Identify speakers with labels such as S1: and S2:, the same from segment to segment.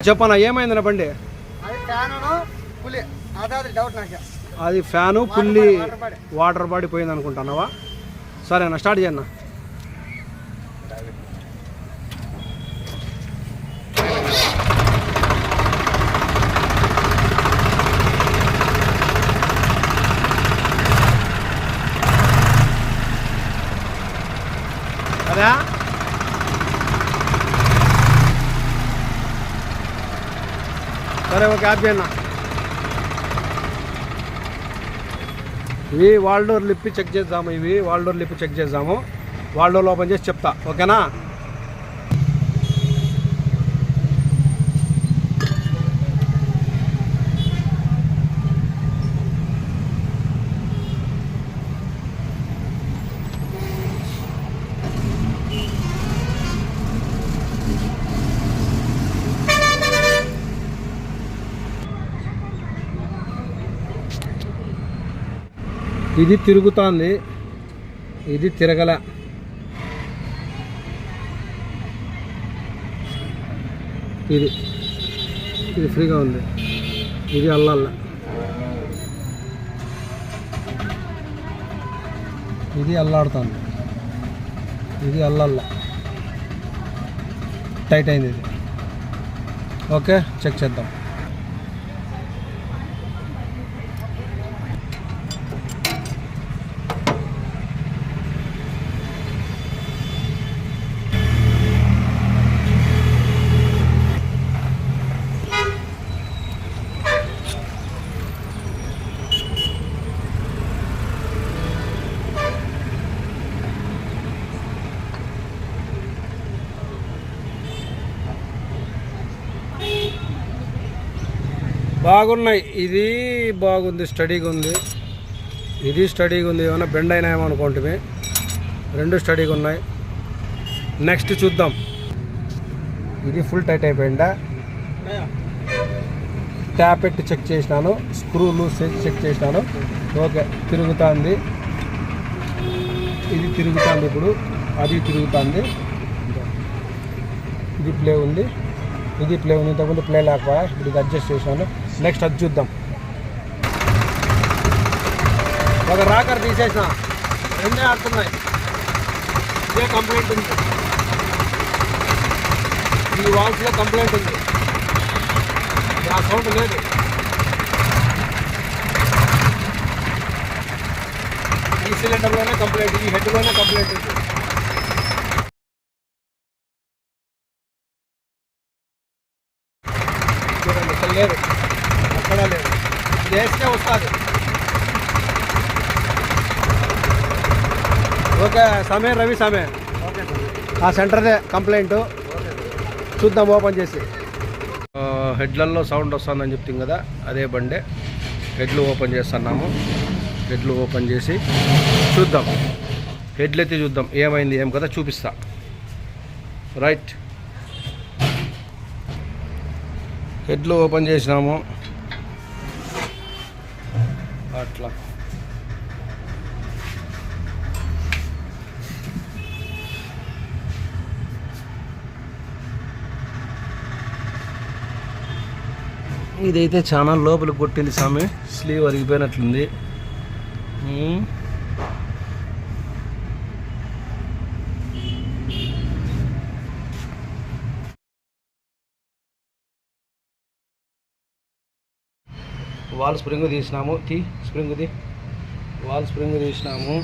S1: చెప్పనా ఏమైందన్న బండి? అది ఫ్యాను పుల్లి వాటర్ బాడీ పోయింది అనుకుంటున్నావా? సరేనా, స్టార్ట్ చేయన్నా. అదా సరే, ఓకే, హ్యాపీ అన్న. ఇవి వాల్ డోర్లు ఇప్పి చెక్ చేద్దాము. వాల్ డోర్లు ఓపెన్ చేసి చెప్తా, ఓకేనా? ఇది తిరుగుతుంది, ఇది తిరగల. ఇది ఫ్రీగా ఉంది, ఇది అల్లల్ల. ఇది అల్లాడుతుంది, ఇది అల్లల్ల. టైట్ అయింది ఇది. ఓకే, చెక్ చేద్దాం. బాగున్నాయి, ఇది బాగుంది, స్టడీగా ఉంది, ఇది స్టడీగా ఉంది. ఏమైనా బెండ్ అయినాయేమో అనుకుంటే, రెండు స్టడీగా ఉన్నాయి. నెక్స్ట్ చూద్దాం. ఇది ఫుల్ టైట్ అయిపోయిందా? ట్యాప్ పెట్టి చెక్ చేసినాను, స్క్రూలు చెక్ చేసినాను. ఓకే, తిరుగుతుంది, ఇది తిరుగుతుంది. ఇప్పుడు అది తిరుగుతుంది, ఇది ప్లే ఉంది, ఇది ప్లే ఉంది. ఇంతకుముందు ప్లే లేకపోయా, ఇప్పుడు ఇది అడ్జస్ట్ చేసినాను. నెక్స్ట్ అది చూద్దాం. ఒక రాకర్ తీసేసిన, రెండే ఆడుతున్నాయి. ఇదే కంప్లైంట్ ఉంది, ఈ వాల్స్లో కంప్లైంట్ ఉంది, ఆ సౌండ్ లేదు. ఈ సిలిండర్లోనే కంప్లైంట్, ఈ హెడ్లోనే కంప్లైంట్ ఉంది. చూడండి, ఇక్కడ లేదు, అక్కడ లేదు, ఇది వేస్తే వస్తుంది. ఓకే సమయం, రవి సమయం, ఆ సెంటర్దే కంప్లైంట్. చూద్దాం ఓపెన్ చేసి. హెడ్లలో సౌండ్ వస్తుందని చెప్తాం కదా, అదే బండే. హెడ్లు ఓపెన్ చేస్తున్నాము, హెడ్లు ఓపెన్ చేసి చూద్దాం. హెడ్లు ఎత్తి చూద్దాం ఏమైంది ఏం కదా చూపిస్తా. రైట్, హెడ్లు ఓపెన్ చేసినాము. అట్లా ఇదైతే చాలా లోపలికి కొట్టింది స్వామి, స్లీవ్ అరిగిపోయినట్లుంది. వాల్ స్ప్రింగ్ తీసినాము, స్ప్రింగ్ది వాల్ స్ప్రింగ్ తీసినాము.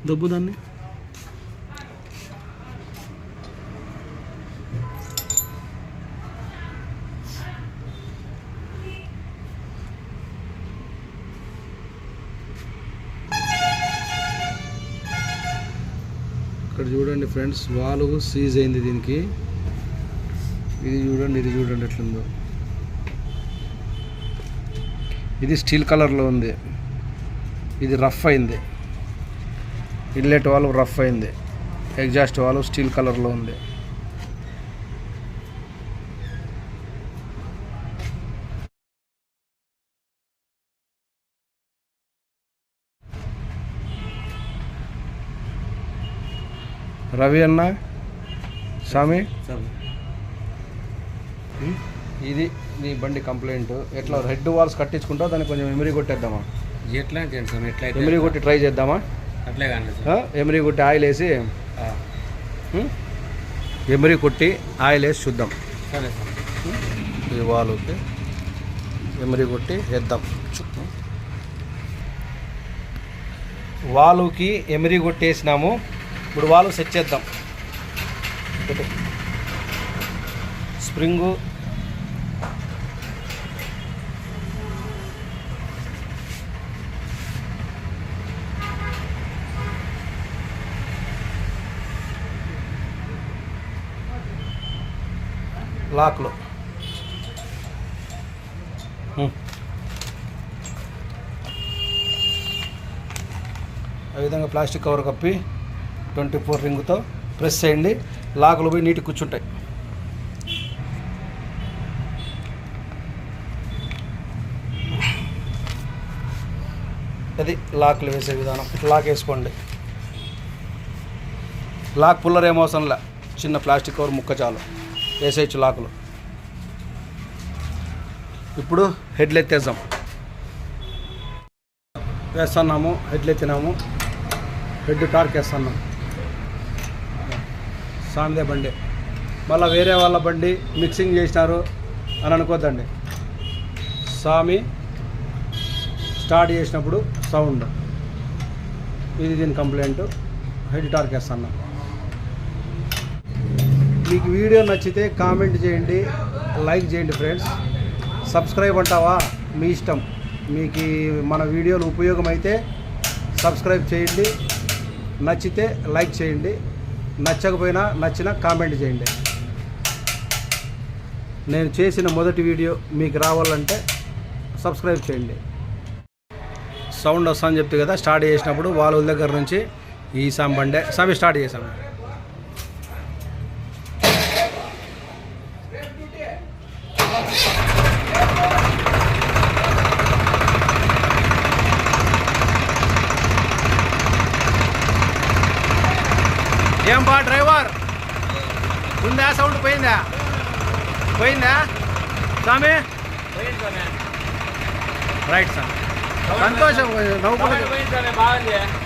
S1: దబ్బు దాన్ని. ఇక్కడ చూడండి ఫ్రెండ్స్, వాల్వ్ సీజ్ అయింది దీనికి. ఇది చూడండి, ఇది చూడండి ఎట్లుందో. ఇది స్టీల్ కలర్లో ఉంది. ఇది రఫ్ అయింది, ఇన్లెట్ వాల్వ్ రఫ్ అయింది, ఎగ్జాస్ట్ వాల్వ్ స్టీల్ కలర్లో ఉంది. రవి అన్న, స్వామి, ఇది నీ బండి కంప్లైంట్. ఎట్లా హెడ్ వాల్స్ కట్టించుకుంటావు, దాన్ని కొంచెం ఎమిరీ కొట్టేద్దామా?
S2: ఎట్లా
S1: ఎమిరీ కొట్టి ట్రై చేద్దామా?
S2: అట్లే కానీ
S1: ఎమిరీ కొట్టి ఆయిల్ వేసి, ఎమిరీ కొట్టి ఆయిల్ వేసి చూద్దాం.
S2: సరే సార్.
S1: ఈ వాల్వ్కి ఎమిరీ కొట్టి వేద్దాం. వాల్వ్కి ఎమిరీ కొట్టేసినాము. ఇప్పుడు వాల్వ్ సెట్ చేద్దాం. స్ప్రింగు, లాక్లు, ఆ విధంగా ప్లాస్టిక్ కవర్ కప్పి 24 రింగుతో ప్రెస్ చేయండి. లాకులు పోయి నీటికి కూర్చుంటాయి. అది లాక్లు వేసే విధానం. లాక్ వేసుకోండి. లాక్ పుల్లర్ ఏం అవసరంలే, చిన్న ప్లాస్టిక్ కవర్ ముక్క చాలు, వేసేయచ్చు లాకులు. ఇప్పుడు హెడ్లు ఎత్తేద్దాం. వేస్తున్నాము, హెడ్లు ఎత్తినాము, హెడ్ టార్క్ వేస్తున్నాం. సామిదే బండి, మళ్ళీ వేరే వాళ్ళ బండి మిక్సింగ్ చేసినారు అని అనుకోద్దండి. స్వామి స్టార్ట్ చేసినప్పుడు సౌండ్, ఇది దీని కంప్లైంట్. హెడ్ టార్క్ వేస్తున్నాం. మీకు వీడియో నచ్చితే కామెంట్ చేయండి, లైక్ చేయండి ఫ్రెండ్స్. సబ్స్క్రైబ్ అంటావా మీ ఇష్టం, మీకు మన వీడియోలు ఉపయోగమైతే సబ్స్క్రైబ్ చేయండి, నచ్చితే లైక్ చేయండి, నచ్చకపోయినా నచ్చినా కామెంట్ చేయండి. నేను చేసిన మొదటి వీడియో మీకు రావాలంటే సబ్స్క్రైబ్ చేయండి. సౌండ్ వస్తుందని చెప్తే కదా, స్టార్ట్ చేసినప్పుడు వాళ్ళ దగ్గర నుంచి ఈ బండే సామి స్టార్ట్ చేసాము. ఏం బా డ్రైవర్, ఉందా సౌండ్? పోయిందా స్వామి? రైట్ సార్, సంతోషం. నవ్వుకుంటూ